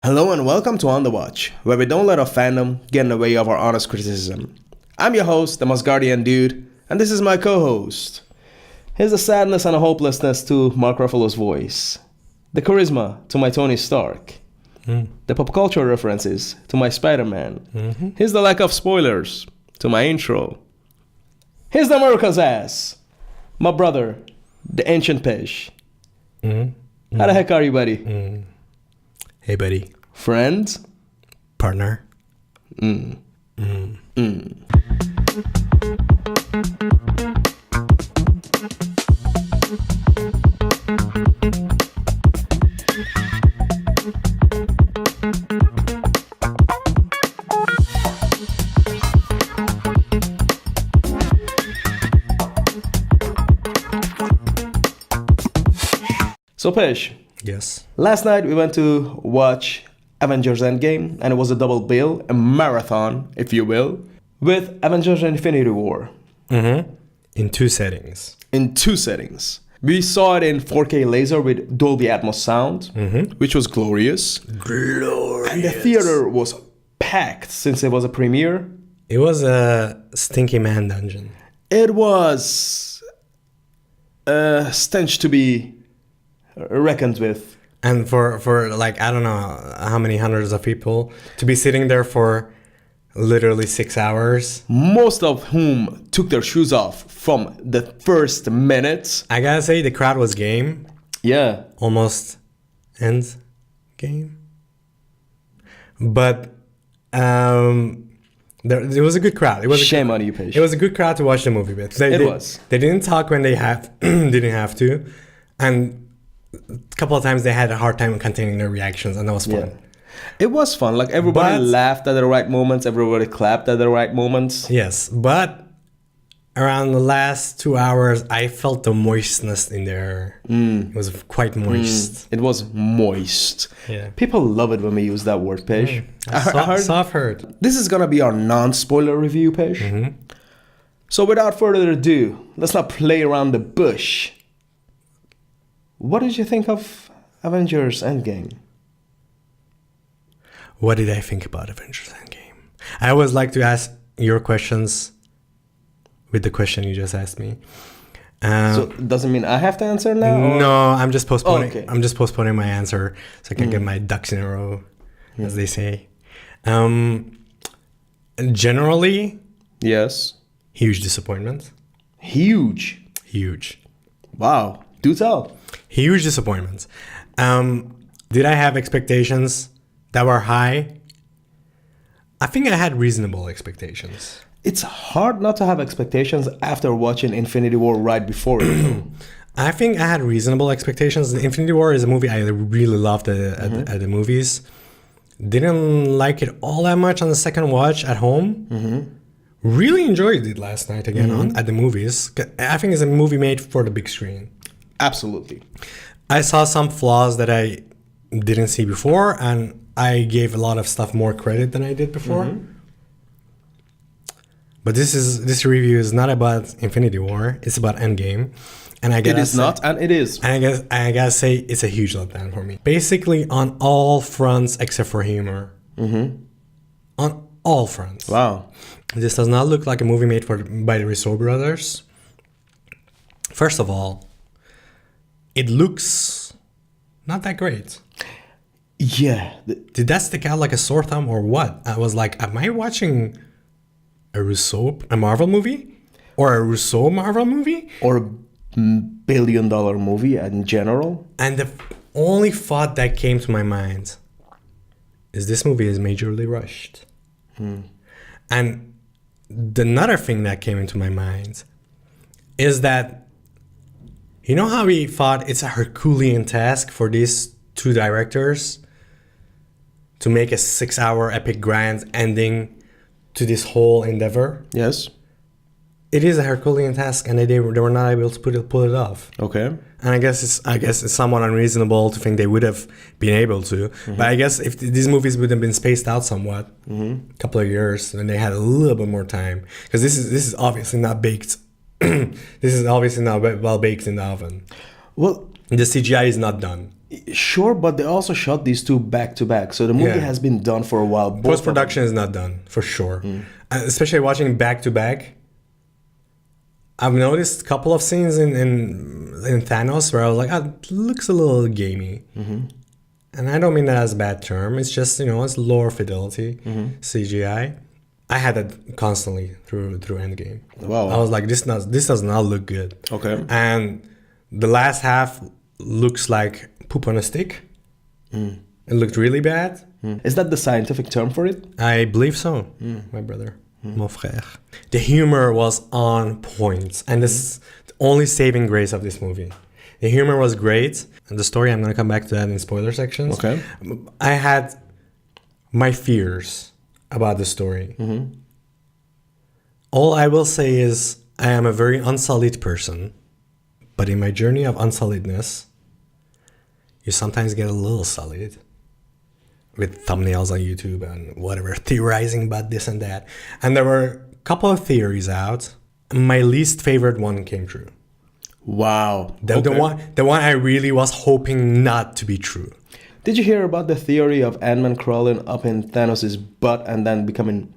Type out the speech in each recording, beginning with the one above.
Hello and welcome to On The Watch, where we don't let our fandom get in the way of our honest criticism. I'm your host, the Mosgardian Dude, and this is my co-host. Here's the sadness and the hopelessness to Mark Ruffalo's voice, the charisma to my Tony Stark, the pop culture references to my Spider-Man. Here's the lack of spoilers to my intro. Here's the America's ass, my brother, the ancient Pesh. How the heck are you, buddy? Hey, buddy. Friend? Partner? So, Pesh, Yes. last night we went to watch Avengers Endgame, and it was a double bill, a marathon, if you will, with Avengers Infinity War In two settings. in two settings. We saw it in 4K laser with Dolby Atmos sound, which was glorious. Glorious. And the theater was packed since it was a premiere. It was a stinky man dungeon. It was a stench to be reckoned with. And for like, I don't know how many hundreds of people to be sitting there for literally 6 hours. Most of whom took their shoes off from the first minute. I gotta say, the crowd was game. Yeah. Almost end game. But there was a good crowd. It was Shame on you, Paige. It was a good crowd to watch the movie with. It was. They didn't talk when they didn't have to, and a couple of times they had a hard time containing their reactions, and that was fun. Yeah. It was fun. Like everybody But- laughed at the right moments. Everybody clapped at the right moments. Yes, but around the last 2 hours, I felt the moistness in there. It was quite moist. It was moist. Yeah. People love it when we use that word, Paige. Soft heard. This is gonna be our non-spoiler review, Paige. So without further ado, let's not play around the bush. What did you think of Avengers Endgame? What did I think about Avengers Endgame? I always like to ask your questions with the question you just asked me. So it doesn't mean I have to answer now? Or? No, I'm just postponing. Okay. I'm just postponing my answer so I can get my ducks in a row, as they say. Generally, Yes. huge disappointment. Huge. Huge. Wow. Do tell. Huge disappointment. Did I have expectations that were high? I think I had reasonable expectations. It's hard not to have expectations after watching Infinity War right before it. I think I had reasonable expectations. Infinity War is a movie I really loved at the movies. Didn't like it all that much on the second watch at home. Really enjoyed it last night again at the movies. I think it's a movie made for the big screen. Absolutely. I saw some flaws that I didn't see before, and I gave a lot of stuff more credit than I did before. But this review is not about Infinity War. It's about Endgame, and I It is not, and it is. And I gotta say it's a huge letdown for me. Basically on all fronts except for humor. On all fronts. Wow. This does not look like a movie made by the Russo brothers. First of all, it looks not that great. Yeah. Did that stick out like a sore thumb or what? I was like, am I watching a Marvel movie? Or a Russo Marvel movie? Or a billion-dollar movie in general. And the only thought that came to my mind is this movie is majorly rushed. And another thing that came into my mind is that, you know how we thought it's a Herculean task for these two directors to make a 6-hour epic grand ending to this whole endeavor? Yes. It is a Herculean task, and they were not able to pull it off. Okay. And I guess it's somewhat unreasonable to think they would have been able to. But I guess if these movies would have been spaced out somewhat, a couple of years, then they had a little bit more time, because this is obviously not baked. This is obviously not well baked in the oven. Well, The CGI is not done. Sure, but they also shot these two back to back, so the movie Yeah. has been done for a while. both of Post production is not done for sure, especially watching back to back. I've noticed a couple of scenes in Thanos where I was like, oh, it looks a little gamey. And I don't mean that as a bad term. It's just, it's lower fidelity CGI. I had that constantly through Endgame. Wow. I was like, this does not look good. Okay. And the last half looks like poop on a stick. It looked really bad. Is that the scientific term for it? I believe so, my brother. Mon frère. The humor was on point, and this is the only saving grace of this movie. The humor was great, and the story, I'm going to come back to that in spoiler sections. Okay. I had my fears about the story. All I will say is I am a very unsullied person, but in my journey of unsulliedness, you sometimes get a little sullied with thumbnails on YouTube and whatever, theorizing about this and that. And there were a couple of theories out. My least favorite one came true. Wow. The one I really was hoping not to be true. Did you hear about the theory of Ant-Man crawling up in Thanos' butt and then becoming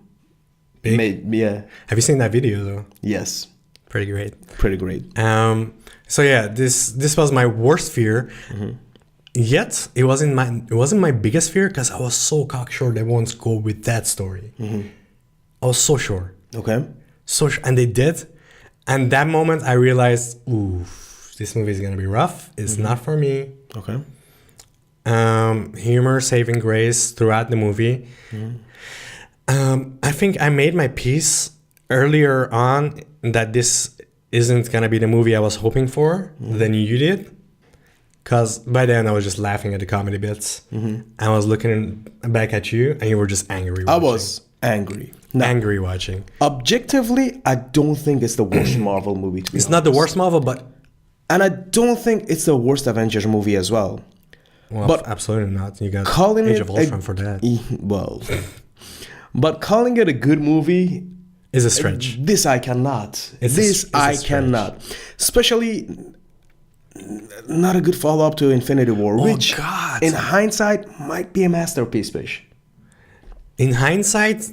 Big? Yeah. Have you seen that video though? Yes. Pretty great. Pretty great. So yeah, this was my worst fear. Yet it wasn't my biggest fear because I was so cocksure they won't go with that story. I was so sure. Okay. And they did. And that moment I realized, ooh, this movie is gonna be rough. It's not for me. Okay. Humor, saving grace throughout the movie. I think I made my peace earlier on that this isn't gonna be the movie I was hoping for than you did. Because by then I was just laughing at the comedy bits. I was looking back at you and you were just angry watching. I was angry. Now, angry watching. objectively, I don't think it's the worst Marvel movie, to be It's not the worst Marvel, but... And I don't think it's the worst Avengers movie as well. Well, But absolutely not. You got calling Age it of Ultron for that. Well, but calling it a good movie, Is a stretch. this I cannot. It's a stretch. Cannot. Especially not a good follow-up to Infinity War, which God. in hindsight might be a masterpiece, Fish. In hindsight,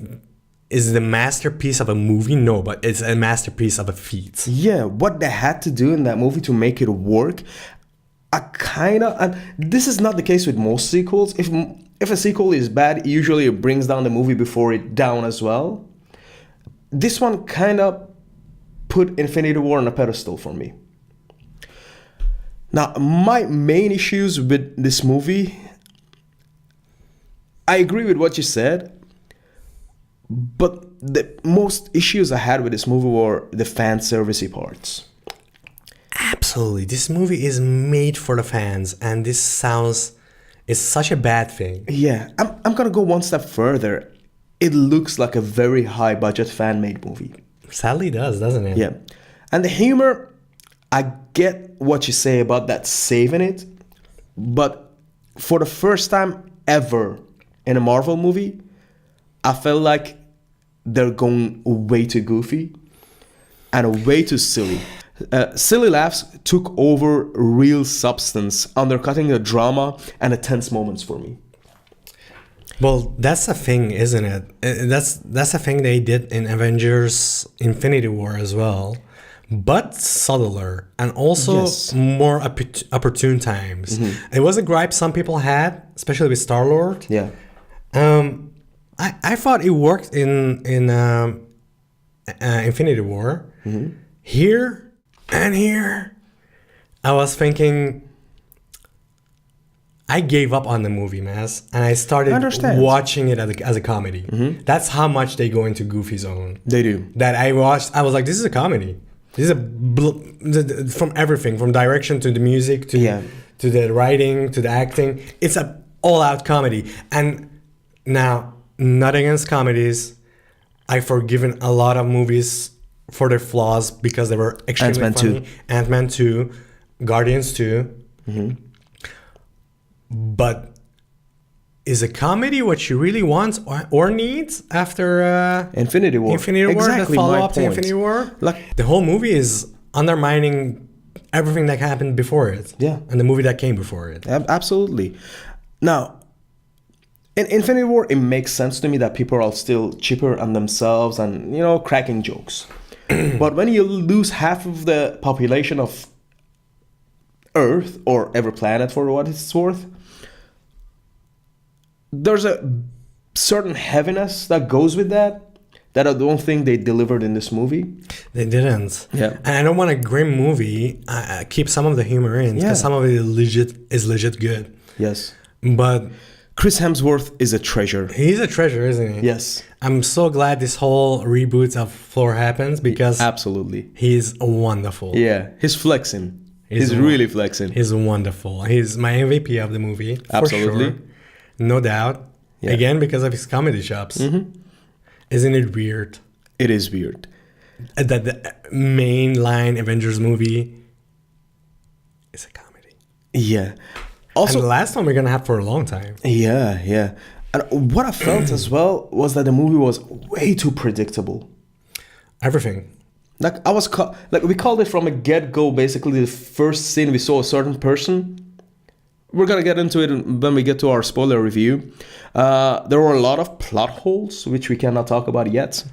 is the masterpiece of a movie? No, but it's a masterpiece of a feat. Yeah, what they had to do in that movie to make it work, and this is not the case with most sequels. If a sequel is bad, usually it brings down the movie before it down as well. This one kind of put Infinity War on a pedestal for me. Now, my main issues with this movie, I agree with what you said, but the most issues I had with this movie were the fan servicey parts. Absolutely. This movie is made for the fans, and this sounds... It's such a bad thing. Yeah, I'm gonna go one step further. It looks like a very high budget fan made movie. Sadly, it does, doesn't it? Yeah, and the humor, I get what you say about that saving it, but for the first time ever in a Marvel movie, I felt like they're going way too goofy and way too silly. Silly laughs took over real substance, undercutting the drama and the tense moments for me. Well, that's the thing, isn't it? That's the thing they did in Avengers Infinity War as well. But subtler and also Yes. more opportune times. It was a gripe some people had, especially with Star-Lord. Yeah. I thought it worked in Infinity War. Here and here, I was thinking, I gave up on the movie, Maz, and I started watching it as a comedy. That's how much they go into goofy zone. They do. That I watched, I was like, this is a comedy. This is from everything, from direction to the music to the writing to the acting. It's a all-out comedy. And now, not against comedies, I've forgiven a lot of movies for their flaws because they were extremely funny. 2. Ant-Man 2, Guardians 2. But is a comedy what you really want or need after Infinity War? Infinity War, Exactly the my follow-up to point. Infinity War? Like, The whole movie is undermining everything that happened before it. Yeah. And the movie that came before it. Absolutely. Now, in Infinity War, it makes sense to me that people are still cheaper on themselves and, cracking jokes. But when you lose half of the population of Earth, or every planet for what it's worth, there's a certain heaviness that goes with that I don't think they delivered in this movie. They didn't. Yeah. And I don't want a grim movie. Keep some of the humor in, because some of it is legit good. Yes. But Chris Hemsworth is a treasure. he's a treasure, isn't he? Yes. I'm so glad this whole reboot of Thor happens, because Absolutely. he's wonderful. Yeah. He's flexing. He's really flexing. He's wonderful. He's my MVP of the movie. For Absolutely. sure. No doubt. Yeah. Again, because of his comedy chops. Isn't it weird It is weird. that the mainline Avengers movie is a comedy? Yeah. And Also, the last one we're going to have for a long time. yeah. And what I felt as well was that the movie was way too predictable. Everything. Like we called it from a get-go. Basically, the first scene we saw a certain person. We're gonna get into it when we get to our spoiler review. There were a lot of plot holes which we cannot talk about yet.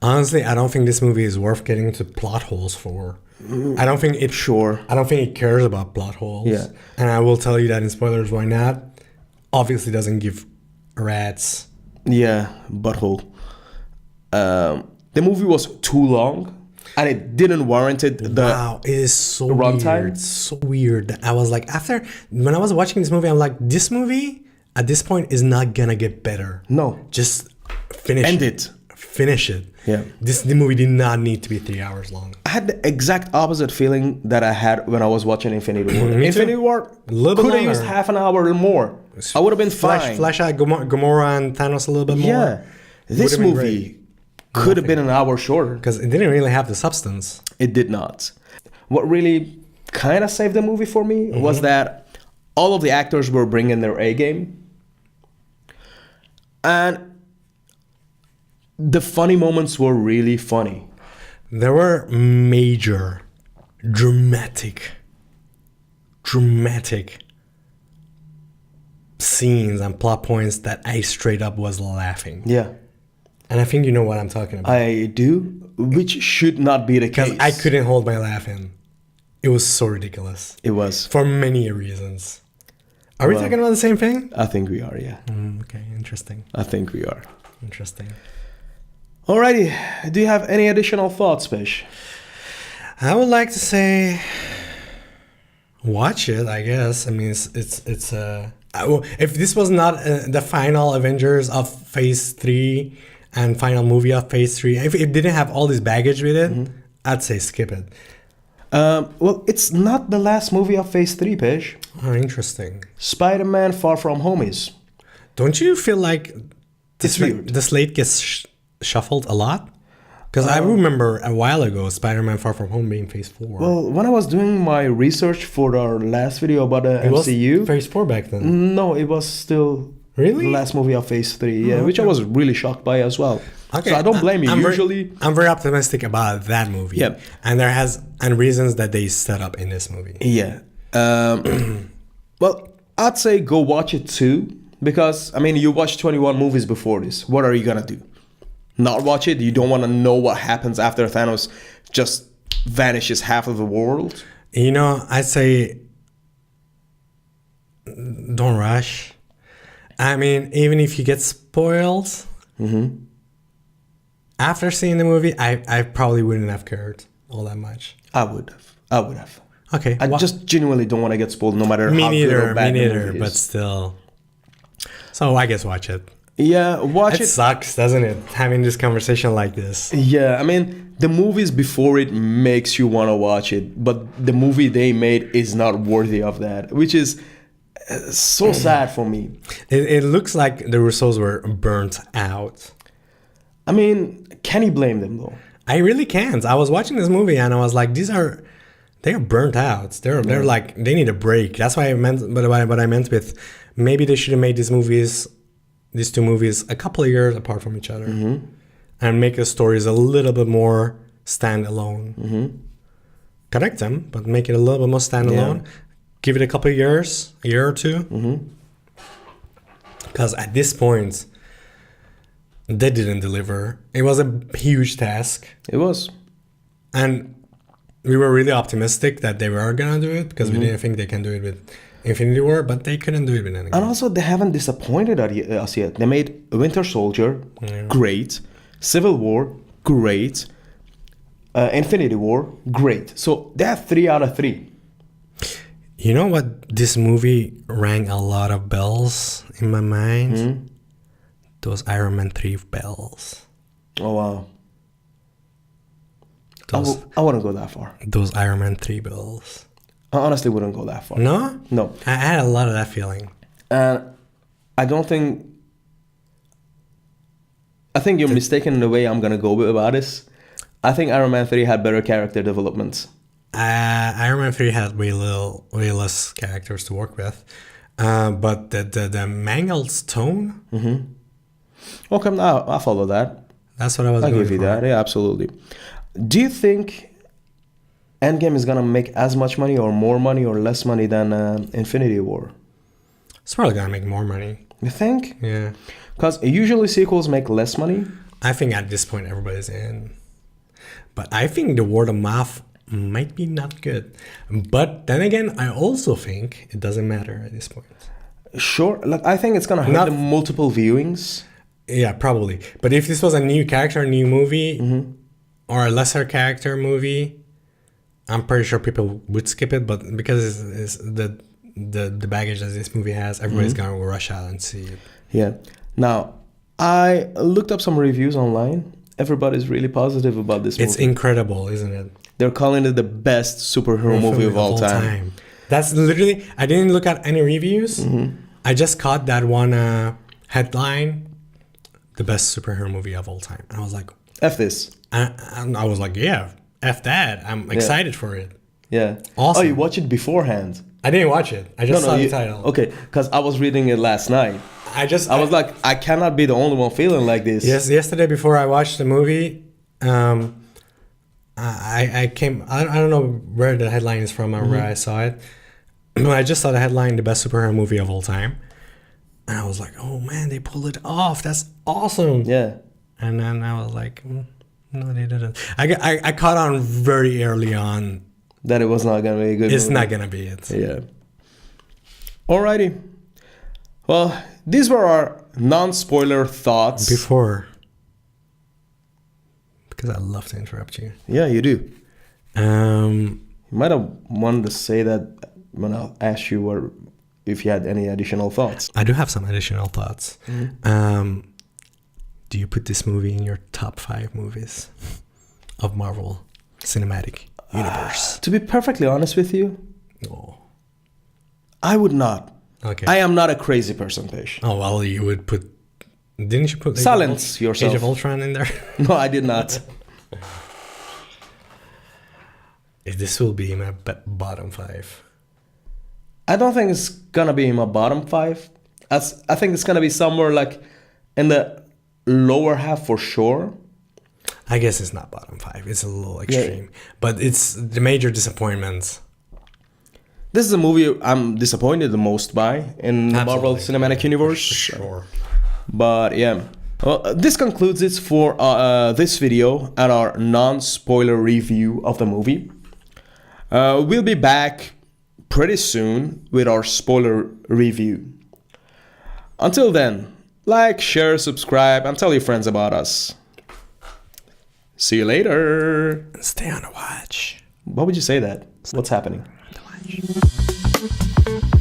Honestly, I don't think this movie is worth getting into plot holes for. I don't think it. Sure. I don't think it cares about plot holes. Yeah. And I will tell you that in spoilers, why not? Obviously, doesn't give rats. Yeah, butthole. The movie was too long, and it didn't warrant it. Wow, it is so runtime? weird. So weird. I was like, when I was watching this movie, I'm like, this movie at this point is not gonna get better. No. Just finish End it. Finish it. Yeah. The movie did not need to be 3 hours long. I had the exact opposite feeling that I had when I was watching Infinity War. Me Infinity too. War A little bit could have longer. used half an hour or more. I would have been fine. Flash out Gamora and Thanos a little bit more. Yeah. This Would've been movie could have been an hour shorter. Because it didn't really have the substance. It did not. What really kind of saved the movie for me was that all of the actors were bringing their A game. And the funny moments were really funny. There were major, dramatic scenes and plot points that I straight up was laughing. Yeah. And I think you know what I'm talking about. I do, which should not be the case. Because I couldn't hold my laugh in. It was so ridiculous. It was. For many reasons. Are we talking about the same thing? I think we are, yeah. Okay, interesting. I think we are. Interesting. Alrighty. Do you have any additional thoughts, Fish? I would like to say, watch it. I guess. I mean, it's if this was not the final Avengers of Phase 3 and final movie of Phase 3, if it didn't have all this baggage with it, I'd say skip it. Well, it's not the last movie of Phase 3, Pish. Oh, interesting. Spider-Man Far From Home is. Don't you feel like It's weird. the slate gets shuffled a lot? Because I remember a while ago Spider-Man Far From Home being Phase 4. Well, when I was doing my research for our last video about the it MCU... was Phase 4 back then. No, it was still Really? the last movie of Phase 3, yeah, which I was really shocked by as well. Okay. So I don't blame you. I'm very optimistic about that movie. Yeah. And reasons that they set up in this movie. Yeah. Well, I'd say go watch it too, because, I mean, you watched 21 movies before this. What are you going to do? Not watch it? You don't want to know what happens after Thanos just vanishes half of the world? You know, I say don't rush. I mean, even if you get spoiled, after seeing the movie, I probably wouldn't have cared all that much. I would have. Okay. I just genuinely don't want to get spoiled no matter me how good or neither, bad me the neither, movie but is. still. So I guess watch it. Yeah, watch It it. sucks, doesn't it? Having this conversation like this. Yeah, I mean, the movies before it makes you want to watch it, but the movie they made is not worthy of that, which is so sad for me. It looks like the Russos were burnt out. I mean, can you blame them though? I really can't. I was watching this movie and I was like, they're burnt out. They're like, they need a break. That's why I meant, but what I meant with, maybe they should have made these two movies a couple of years apart from each other, and make the stories a little bit more standalone. connect them, but make it a little bit more standalone. Give it a couple of years, a year or two. Because at this point, they didn't deliver. It was a huge task. It was. And we were really optimistic that they were going to do it because we didn't think they can do it with Infinity War, but they couldn't do it with Endgame. And also, they haven't disappointed us yet. They made Winter Soldier, great. Civil War, great. Infinity War, great. So they have 3 out of 3. You know what? This movie rang a lot of bells in my mind. Those Iron Man 3 bells. Oh, wow. I wouldn't go that far. Those Iron Man 3 bells. I honestly wouldn't go that far. No? No. I had a lot of that feeling. And I don't think... I think you're mistaken in the way I'm going to go about this. I think Iron Man 3 had better character developments. Iron Man 3 had way less characters to work with. But the Mangel's tone... Okay, I'll follow that. That's what I was I'll going give you for. that. Yeah, absolutely. Do you think Endgame is going to make as much money or more money or less money than Infinity War? It's probably going to make more money. You think? Yeah. Because usually sequels make less money. I think at this point everybody's in. But I think the word of mouth might be not good. But then again, I also think it doesn't matter at this point. Sure. Like, I think it's going to hurt the multiple viewings. Yeah, probably. But if this was a new character, new movie, or a lesser character movie, I'm pretty sure people would skip it. But because it's the baggage that this movie has, everybody's going to rush out and see it. Yeah. Now, I looked up some reviews online. Everybody's really positive about this movie. It's incredible, isn't it? They're calling it the best superhero movie of all time. That's literally... I didn't look at any reviews. I just caught that one headline, the best superhero movie of all time. And I was like... F this. And I was like, yeah, F that. I'm excited for it. Yeah. Awesome. Oh, you watched it beforehand? I didn't watch it. I just saw the title. Okay, because I was reading it last night. I was like, I cannot be the only one feeling like this. Yes, yesterday before I watched the movie, I came... I don't know where the headline is from or where I saw it. I just saw the headline, the best superhero movie of all time. And I was like, oh man, they pulled it off. That's awesome. Yeah. And then I was like, no, they didn't. I caught on very early on that it was not going to be a good It's movie. not going to be it. Yeah. Alrighty. Well, these were our non-spoiler thoughts. Because I love to interrupt you. Yeah, you do. You might have wanted to say that when I asked you if you had any additional thoughts. I do have some additional thoughts. Do you put this movie in your top 5 movies of Marvel Cinematic Universe? To be perfectly honest with you, No. I would not. Okay. I am not a crazy person, Peish. Oh, well, you would put... Didn't you put... Silence yourself. Age of Ultron in there? No, I did not. This will be my bottom 5. I don't think it's going to be in my bottom 5. I think it's going to be somewhere like in the lower half for sure. I guess it's not bottom 5. It's a little extreme. Yeah. But it's the major disappointments. This is a movie I'm disappointed the most by in the Marvel Cinematic Universe. For sure. But yeah. Well, this concludes it for this video and our non-spoiler review of the movie. We'll be back pretty soon with our spoiler review. Until then, like, share, subscribe, and tell your friends about us. See you later. Stay on the watch. Why would you say that? What's happening? On the watch.